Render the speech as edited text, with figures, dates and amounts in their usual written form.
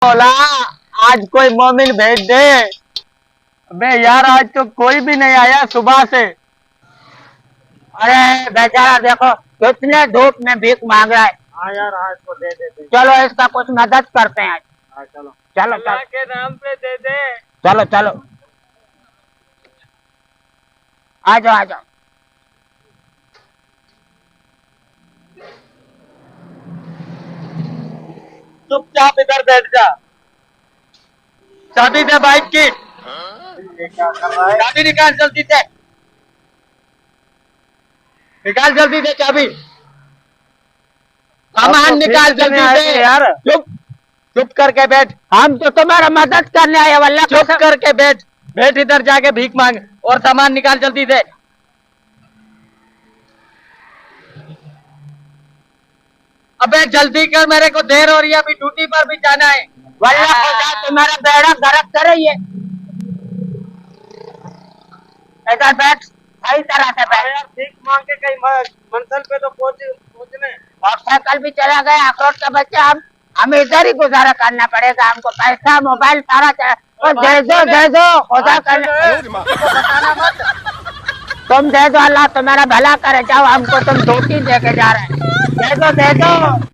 बोला आज कोई मोमिन भेज दे। अबे यार आज तो कोई भी नहीं आया सुबह से। अरे बेचारा देखो कितने धूप में भीख मांग रहा है। हाँ यार, हाँ इसको दे देते। चलो इसका कुछ मदद करते हैं। हाँ चलो चलो अल्लाह चलो के नाम पे दे दे। चलो चलो आ जाओ आ जाओ। चुपचाप इधर बैठ जा। चाबी दे बाइक की। ये क्या कर रहा है? चाबी निकाल जल्दी से। निकाल जल्दी से चाबी। सामान निकाल जल्दी से यार। चुप चुप करके बैठ। हम तो तुम्हारा मदद करने आए वल्ला। चुप करके बैठ। बैठ इधर जाके भीख मांग और सामान निकाल जल्दी से। अबे जल्दी कर मेरे को देर हो रही है अभी ड्यूटी पर भी जाना है। वल्ला खुदा तुम्हारा बेड़ा गर्क करे ये। इधर बैठ सही तरह से बैठ। यार भीख मांग के कहीं मंजिल पे तो पहुंचने। मोटरसाइकिल भी चला गया अखरोट का बच्चा। हम इधर ही गुजारा करना पड़ेगा। हमको पैसा मोबाइल सारा दे दो खुदा कर। बताना मत। तुम दे दो अल्लाह तुम्हारा भला करे। जाओ हमको तुम धोती दे के जा रहे हैं। दे दो दे दो।